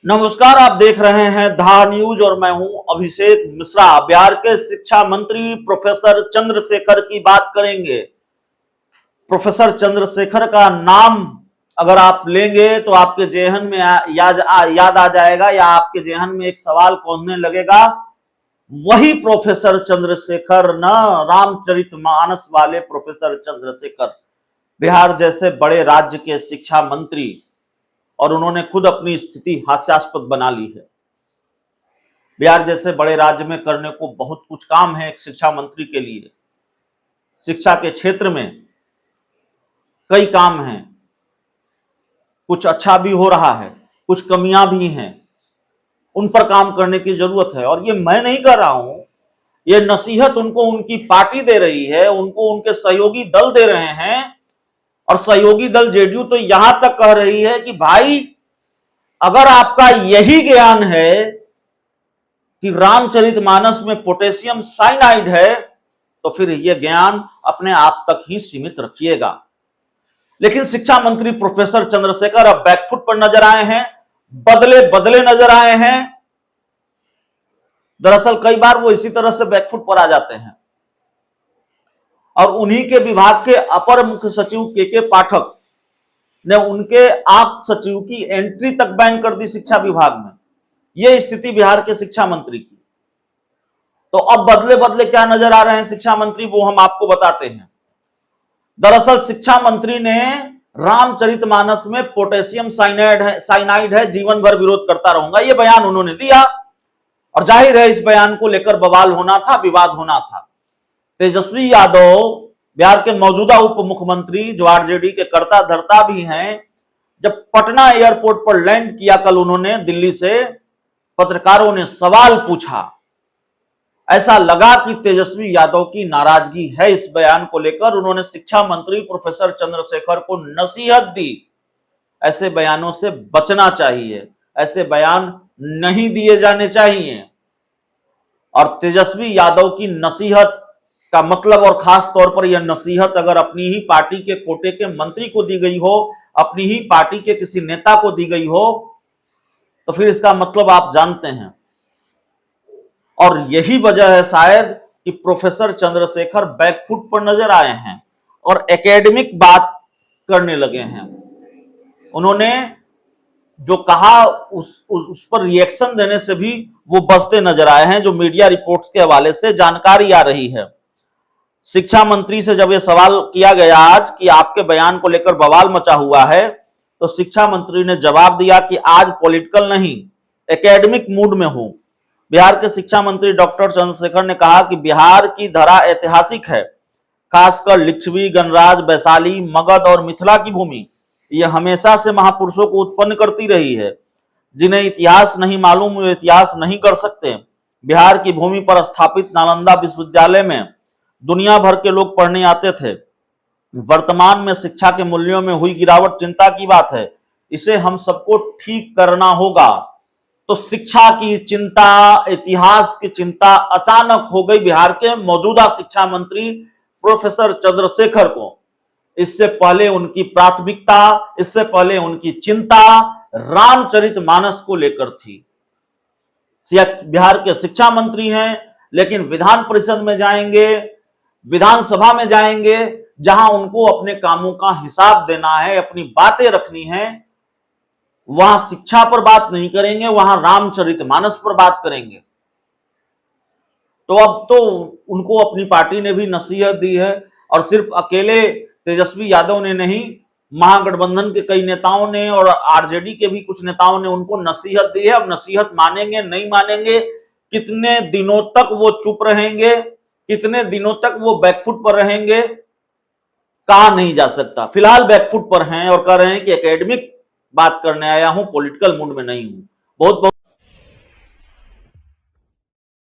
नमस्कार, आप देख रहे हैं धा न्यूज और मैं हूं अभिषेक मिश्रा। बिहार के शिक्षा मंत्री प्रोफेसर चंद्रशेखर की बात करेंगे। प्रोफेसर चंद्रशेखर का नाम अगर आप लेंगे तो आपके जेहन में याद आ जाएगा या आपके जेहन में एक सवाल कौंधने लगेगा, वही प्रोफेसर चंद्रशेखर न, रामचरितमानस वाले प्रोफेसर चंद्रशेखर। बिहार जैसे बड़े राज्य के शिक्षा मंत्री, और उन्होंने खुद अपनी स्थिति हास्यास्पद बना ली है। बिहार जैसे बड़े राज्य में करने को बहुत कुछ काम है एक शिक्षा मंत्री के लिए। शिक्षा के क्षेत्र में कई काम हैं, कुछ अच्छा भी हो रहा है, कुछ कमियां भी हैं, उन पर काम करने की जरूरत है। और ये मैं नहीं कर रहा हूं, ये नसीहत उनको उनकी पार्टी दे रही है, उनको उनके सहयोगी दल दे रहे हैं। और सहयोगी दल जेडीयू तो यहां तक कह रही है कि भाई, अगर आपका यही ज्ञान है कि रामचरितमानस में पोटेशियम साइनाइड है, तो फिर यह ज्ञान अपने आप तक ही सीमित रखिएगा। लेकिन शिक्षा मंत्री प्रोफेसर चंद्रशेखर अब बैकफुट पर नजर आए हैं, बदले बदले नजर आए हैं। दरअसल कई बार वो इसी तरह से बैकफुट पर आ जाते हैं और उन्हीं के विभाग के अपर मुख्य सचिव के पाठक ने उनके आप सचिव की एंट्री तक बैन कर दी शिक्षा विभाग में। यह स्थिति बिहार के शिक्षा मंत्री की। तो अब बदले बदले क्या नजर आ रहे हैं शिक्षा मंत्री, वो हम आपको बताते हैं। दरअसल शिक्षा मंत्री ने रामचरितमानस में पोटेशियम साइनाइड है, जीवन भर विरोध करता रहूंगा, यह बयान उन्होंने दिया। और जाहिर है इस बयान को लेकर बवाल होना था, विवाद होना था। तेजस्वी यादव, बिहार के मौजूदा उप मुख्यमंत्री, जो आरजेडी के कर्ता धर्ता भी हैं, जब पटना एयरपोर्ट पर लैंड किया कल उन्होंने दिल्ली से, पत्रकारों ने सवाल पूछा। ऐसा लगा कि तेजस्वी यादव की नाराजगी है इस बयान को लेकर। उन्होंने शिक्षा मंत्री प्रोफेसर चंद्रशेखर को नसीहत दी, ऐसे बयानों से बचना चाहिए, ऐसे बयान नहीं दिए जाने चाहिए। और तेजस्वी यादव की नसीहत का मतलब, और खास तौर पर यह नसीहत अगर अपनी ही पार्टी के कोटे के मंत्री को दी गई हो, अपनी ही पार्टी के किसी नेता को दी गई हो, तो फिर इसका मतलब आप जानते हैं। और यही वजह है शायद कि प्रोफेसर चंद्रशेखर बैकफुट पर नजर आए हैं और एकेडमिक बात करने लगे हैं। उन्होंने जो कहा उस पर रिएक्शन देने से भी वो बचते नजर आए हैं, जो मीडिया रिपोर्ट्स के हवाले से जानकारी आ रही है। शिक्षा मंत्री से जब यह सवाल किया गया आज कि आपके बयान को लेकर बवाल मचा हुआ है, तो शिक्षा मंत्री ने जवाब दिया कि आज पॉलिटिकल नहीं, एकेडमिक मूड में हूं। बिहार के शिक्षा मंत्री डॉक्टर चंद्रशेखर ने कहा कि बिहार की धरा ऐतिहासिक है, खासकर लिच्छवी, गणराज, वैशाली, मगध और मिथिला की भूमि यह हमेशा से महापुरुषों को उत्पन्न करती रही है। जिन्हें इतिहास नहीं मालूम वे इतिहास नहीं कर सकते। बिहार की भूमि पर स्थापित नालंदा विश्वविद्यालय में दुनिया भर के लोग पढ़ने आते थे। वर्तमान में शिक्षा के मूल्यों में हुई गिरावट चिंता की बात है, इसे हम सबको ठीक करना होगा। तो शिक्षा की चिंता, इतिहास की चिंता अचानक हो गई बिहार के मौजूदा शिक्षा मंत्री प्रोफेसर चंद्रशेखर को। इससे पहले उनकी प्राथमिकता, इससे पहले उनकी चिंता रामचरितमानस को लेकर थी। बिहार के शिक्षा मंत्री हैं, लेकिन विधान परिषद में जाएंगे, विधानसभा में जाएंगे, जहां उनको अपने कामों का हिसाब देना है, अपनी बातें रखनी है, वहां शिक्षा पर बात नहीं करेंगे, वहां रामचरितमानस पर बात करेंगे। तो अब तो उनको अपनी पार्टी ने भी नसीहत दी है, और सिर्फ अकेले तेजस्वी यादव ने नहीं, महागठबंधन के कई नेताओं ने और आरजेडी के भी कुछ नेताओं ने उनको नसीहत दी है। अब नसीहत मानेंगे नहीं मानेंगे, कितने दिनों तक वो चुप रहेंगे, कितने दिनों तक वो बैकफुट पर रहेंगे, कहा नहीं जा सकता। फिलहाल बैकफुट पर हैं और कह रहे हैं कि एकेडमिक बात करने आया हूं, पॉलिटिकल मूड में नहीं हूं। बहुत बहुत